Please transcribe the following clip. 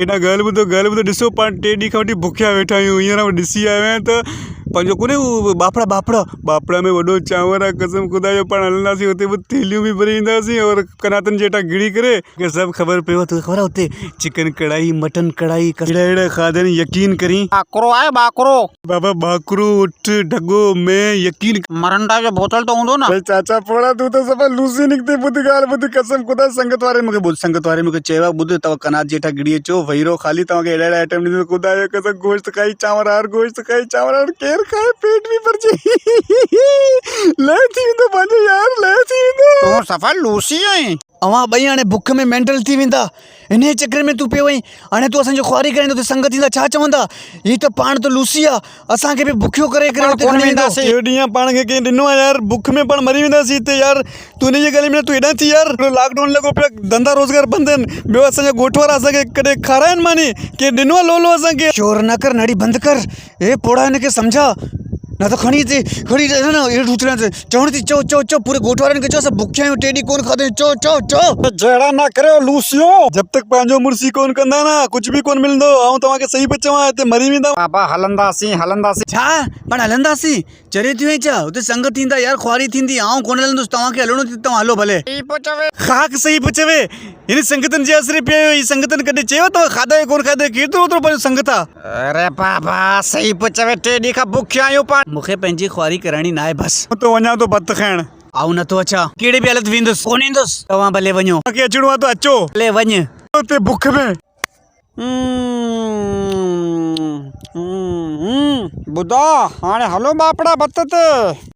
एॾा ॻाल्हि ॿुधो ॾिसो पाण 3 ॾींहं खां वठी बुखिया वेठा आहियूं हींअर ॾिसी आया आहियूं त पंहिंजो कोन्हे उहो बाफड़ा में वॾो चांवर आहे कसम ख़ुदा जो पाण हलंदासीं हुते बि थेलियूं बि भरी ईंदासीं और कनातन जेठा गिड़ी करे की सभु ख़बर पियो तोखे ख़बर आहे हुते चिकन कढ़ाई मटन कढ़ाई अहिड़ा खाधनि यकीन करी बाकरो आहे बाकरो बाबा बाकरो उठ ढगो में यकीन मरंडा जो बोतल तो हूंदो न। भाई चाचा पोड़ा तू तो सफ़ा लूसी निकती ॿुध ॻाल्हि ॿुध कसम ख़ुदा संगत वारे मूंखे चयो आहे ॿुध तव्हां कनात जेठा गिड़ी अचो वहीरो ख़ाली तव्हांखे अहिड़ा आइटम ॾींदो ख़ुदा जो कसम गोश्त खाई चांवर केरु खाए पेट बि भरिजे लय थी वेंदो पंहिंजो यार लय थी वेंदो तूं सफ़ा लूसी आहीं। अवां ॿई हाणे बुख में मेंटल थी वेंदा इन चक्कर में तूं पियो वहीं हाणे तूं असांजो ख़्वारी कराईंदो त संगत ईंदा छा चवंदा हीअ त पाण त लूसी आहे असांखे बि बुखियो करे हुते खणी वेंदासीं। इहो ॾींहुं पाण खे कंहिं ॾिनो आहे यार बुख में पाण मरी वेंदासीं हिते यार तूं हिन जी ॻाल्हि में तूं हेॾां थी यार लॉकडाउन लॻो पियो धंधा रोज़गार बंदि आहिनि ॿियो असांजा ॻोठ वारा असांखे कॾहिं खाराइनि मानी कंहिं ॾिनो आहे लोलो असांखे शोर न कर नड़ी बंदि कर हे पोड़ा हिनखे सम्झा न त खणी न हेठि उछलण चवण थी चओ पूरे ॻोठ वारनि खे चओ असां बुखिया आहियूं 3 ॾींहं कोन खाधो चओ जहिड़ा न करियो लूसियो जब तक पंहिंजो मुड़सी कोन कंदा न कुझु बि कोन मिलंदो ऐं तव्हांखे सही पियो चवां हिते मरी वेंदा बाबा हलंदासीं छा पाण हलंदासीं चरे थियूं छा हुते संगत थींदा यार ख्वारी थींदी आऊं कोन हलंदुसि तव्हांखे हलणो थी तव्हां हलो भले ख़ाक सही पियो चवे हिन संगतनि जे असर पियो ही संगतनि कॾहिं चयो तव्हां खाधा कोन खाधा केतिरो ओतिरो पंहिंजो संगत आहे। अरे बाबा सही पियो चवे 3 ॾींहं खां बुखिया आहियूं पाण मूंखे पंहिंजी ख्वारी कराइणी न आहे बसि तो वञा थो भत खाइण आऊं नथो अचां कहिड़े बि हालत वेंदुसि कोन ईंदुसि तव्हां भले वञो तव्हांखे अचिणो आहे त अचो भले वञ हुते बुख में ॿुधा हाणे हलो बापड़ा भत ते।